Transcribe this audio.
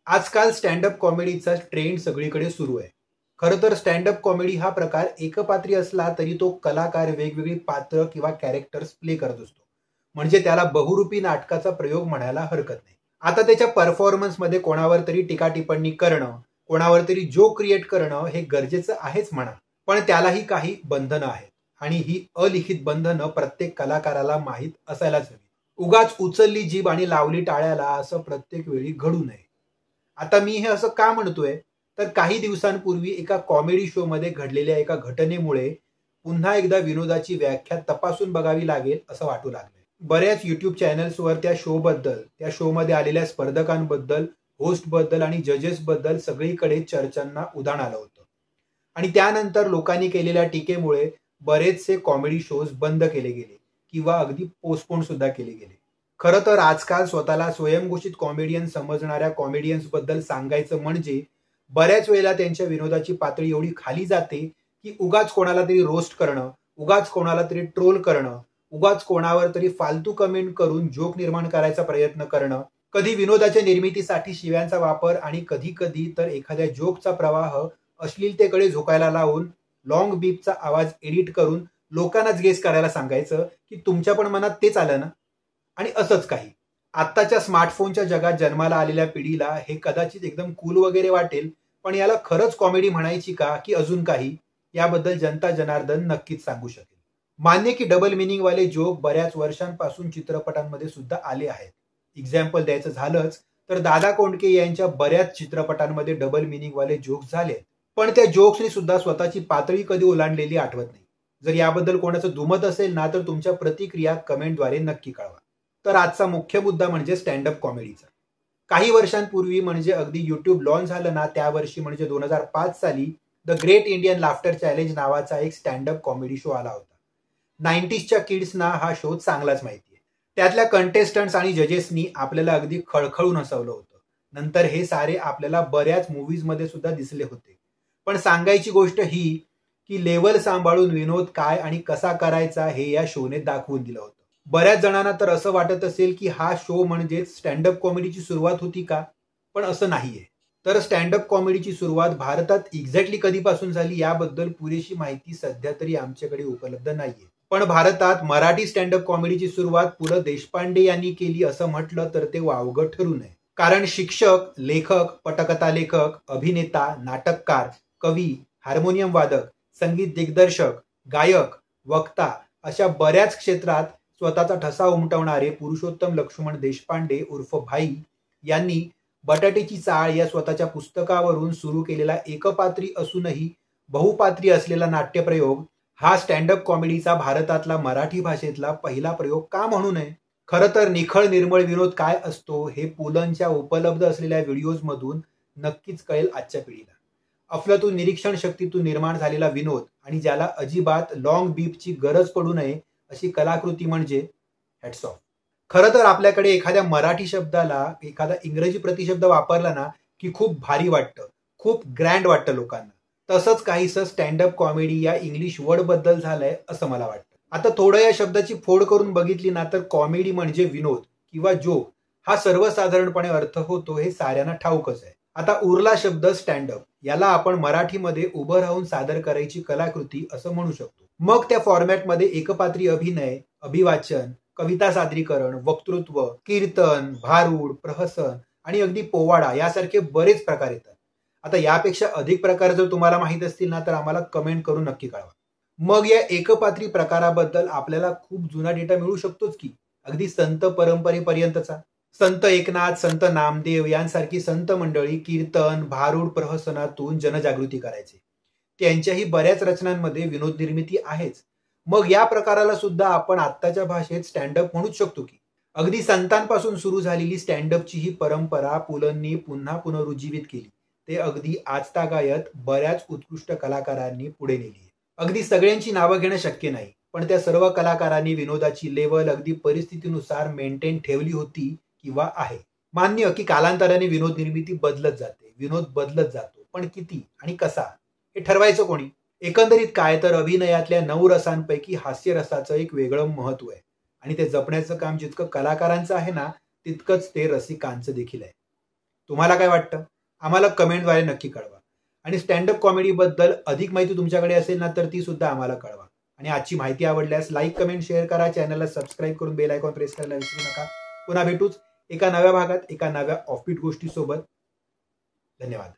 आजकाल stand up कॉमेडीचा trend सगळीकडे सुरू आहे. खरं तर स्टँडअप कॉमेडी हा प्रकार एकपात्री असला तरी तो कलाकार वेगवेगळी पात्र किंवा कॅरेक्टर्स प्ले करत असतो. म्हणजे त्याला बहुरूपी नाटकाचा प्रयोग म्हणायला हरकत नाही. आता त्याच्या परफॉर्मन्समध्ये कोणावर तरी टीका टिप्पणी करणं, कोणावर तरी जोक क्रिएट करणं हे गरजेचं आहेच म्हणा. पण त्यालाही काही बंधनं आहेत आणि ही अलिखित बंधनं प्रत्येक कलाकाराला माहीत असायलाच हवी. उगाच उचलली जीभ आणि लावली टाळ्याला असं प्रत्येक वेळी घडू नये. आता मी हे असं का म्हणतोय, तर काही दिवसांपूर्वी एका कॉमेडी शो मध्ये घडलेल्या एका घटनेमुळे पुन्हा एकदा विनोदाची व्याख्या तपासून बघावी लागेल असं वाटू लागलंय. बऱ्याच युट्यूब चॅनल्सवर त्या शो बद्दल, त्या शो मध्ये आलेल्या स्पर्धकांबद्दल, होस्ट बद्दल आणि जजेस बद्दल सगळीकडे चर्चांना उधाण आलं होतं. आणि त्यानंतर लोकांनी केलेल्या टीकेमुळे बरेचसे कॉमेडी शोज बंद केले गेले किंवा अगदी पोस्टपोन सुद्धा केले गेले. खरं तर आजकाल स्वतःला स्वयंघोषित कॉमेडियन समजणाऱ्या कॉमेडियन्स बद्दल सांगायचं म्हणजे बऱ्याच वेळेला त्यांच्या विनोदाची पातळी एवढी खाली जाते की उगाच कोणाला तरी रोस्ट करणं, उगाच कोणाला तरी ट्रोल करणं, उगाच कोणावर तरी फालतू कमेंट करून जोक निर्माण करायचा प्रयत्न करणं, कधी विनोदाच्या निर्मितीसाठी शिव्यांचा वापर आणि कधी कधी तर एखाद्या जोकचा प्रवाह अश्लीलतेकडे झोकायला लावून लॉंग बीपचा आवाज एडिट करून लोकांनाच गेस करायला सांगायचं की तुमच्या पण मनात तेच आलं ना. आणि असंच काही. आत्ताच्या स्मार्टफोनच्या जगात जन्माला आलेल्या पिढीला हे कदाचित एकदम कूल वगैरे वाटेल, पण याला खरंच कॉमेडी म्हणायची का की अजून काही, याबद्दल जनता जनार्दन नक्कीच सांगू शकेल. मान्य की डबल मिनिंग वाले जोक बऱ्याच वर्षांपासून चित्रपटांमध्ये सुद्धा आले आहेत. एक्झाम्पल द्यायचं झालंच तर दादा कोंडके यांच्या बऱ्याच चित्रपटांमध्ये डबल मिनिंग वाले जोक्स झाले, पण त्या जोक्सनी सुद्धा स्वतःची पातळी कधी ओलांडलेली आठवत नाही. जर याबद्दल कोणाचं दुमत असेल ना तर तुमच्या प्रतिक्रिया कमेंटद्वारे नक्की कळवा. तर आजचा मुख्य मुद्दा म्हणजे स्टँडअप कॉमेडीचा. काही वर्षांपूर्वी म्हणजे अगदी युट्यूब लॉन्च झालं ना त्या वर्षी म्हणजे 2005 साली the great Indian laughter challenge नावाचा एक स्टँडअप कॉमेडी शो आला होता. 90sच्या किड्सना हा शो चांगलाच माहिती आहे. त्यातल्या कंटेस्टंट्स आणि जजेसनी आपल्याला अगदी खळखळून हसवलं होतं. नंतर हे सारे आपल्याला बऱ्याच मूव्हीज मध्ये सुद्धा दिसले होते. पण सांगायची गोष्ट ही की लेवल सांभाळून विनोद काय आणि कसा करायचा हे या शोने दाखवून दिलं होतं. बऱ्याच जणांना तर असं वाटत असेल की हा शो म्हणजे स्टँडअप कॉमेडीची सुरुवात होती का, पण असं नाहीये. तर स्टँडअप कॉमेडीची सुरुवात भारतात एक्झॅक्टली कधीपासून झाली याबद्दल पुरेशी माहिती सध्या तरी आमच्याकडे उपलब्ध नाहीये. पण भारतात मराठी स्टँडअप कॉमेडीची सुरुवात पु ल देशपांडे यांनी केली असं म्हटलं तर ते वावगं ठरू नये. कारण शिक्षक, लेखक, पटकथा लेखक, अभिनेता, नाटककार, कवी, हार्मोनियम वादक, संगीत दिग्दर्शक, गायक, वक्ता अशा बऱ्याच क्षेत्रात स्वतःचा ठसा उमटवणारे पुरुषोत्तम लक्ष्मण देशपांडे उर्फ भाई यांनी बटाट्याची चाळ या स्वतःच्या पुस्तकावरून सुरू केलेला एकपात्री असूनही बहुपात्री असलेला नाट्यप्रयोग हा स्टँडअप कॉमेडीचा भारतातला मराठी भाषेतला पहिला प्रयोग का म्हणू नये. खरं तर निखळ निर्मळ विनोद काय असतो हे पुलंच्या उपलब्ध असलेल्या व्हिडिओज मधून नक्कीच कळेल आजच्या पिढीला. अफलातून निरीक्षण शक्तीतून निर्माण झालेला विनोद आणि ज्याला अजिबात लॉंग बीपची गरज पडू नये अशी कलाकृती म्हणजे हॅट्स ऑफ. खरं तर आपल्याकडे एखाद्या मराठी शब्दाला एखादा इंग्रजी प्रतिशब्द वापरला ना की खूप भारी वाटतं, खूप ग्रँड वाटतं लोकांना. तसंच काहीसं स्टँडअप कॉमेडी या इंग्लिश वर्ड बद्दल झालंय असं मला वाटतं. आता थोडं या शब्दाची फोड करून बघितली ना तर कॉमेडी म्हणजे विनोद किंवा जोक हा सर्वसाधारणपणे अर्थ होतो हे साऱ्यांना ठाऊकच आहे. आता उरला शब्द स्टँडअप, याला आपण मराठीमध्ये उभं राहून सादर करायची कलाकृती असं म्हणू शकतो. मग त्या फॉर्मॅटमध्ये एकपात्री अभिनय, अभिवाचन, कविता सादरीकरण, वक्तृत्व, कीर्तन, भारूड, प्रहसन आणि अगदी पोवाडा यासारखे बरेच प्रकार येतात. आता यापेक्षा अधिक प्रकार जर तुम्हाला माहित असतील ना तर आम्हाला कमेंट करून नक्की कळवा. मग या एकपात्री प्रकाराबद्दल आपल्याला खूप जुना डेटा मिळू शकतोच की, अगदी संत परंपरेपर्यंतचा. संत एकनाथ, संत नामदेव यांसारखी संत मंडळी कीर्तन, भारूड, प्रहसनातून जनजागृती करायचे. त्यांच्याही बऱ्याच रचनांमध्ये विनोद निर्मिती आहेच. मग या प्रकाराला सुद्धा आपण आत्ताच्या भाषेत स्टँडअप म्हणूच शकतो की. अगदी संतांपासून सुरू झालेली स्टँडअपची ही परंपरा पुलंनी पुन्हा पुनरुज्जीवित केली. ते अगदी आजतागायत बऱ्याच उत्कृष्ट कलाकारांनी पुढे नेली. अगदी सगळ्यांची नावं घेणं शक्य नाही, पण त्या सर्व कलाकारांनी विनोदाची लेवल अगदी परिस्थितीनुसार मेंटेन ठेवली होती किंवा आहे. मान्य की कालांतराने विनोद निर्मिती बदलत जाते, विनोद बदलत जातो, पण किती आणि कसा हे ठरवायचं कोणी. एकंदरीत काय तर अभिनयातल्या 9 रसांपैकी हास्यरसाचं एक वेगळं महत्व आहे आणि ते जपण्याचं काम जितकं कलाकारांचं आहे ना तितकंच ते रसिकांचं देखील आहे. तुम्हाला काय वाटतं आम्हाला कमेंटद्वारे नक्की कळवा. आणि स्टँडअप कॉमेडीबद्दल अधिक माहिती तुमच्याकडे असेल ना तर ती सुद्धा आम्हाला कळवा. आणि आजची माहिती आवडल्यास लाईक, कमेंट, शेअर करा. चॅनलला सबस्क्राईब करून बेल आयकॉन प्रेस करायला विसरू नका. पुन्हा भेटूच एका नव्या भागात एका नव्या ऑफबीट गोष्टीसोबत. धन्यवाद.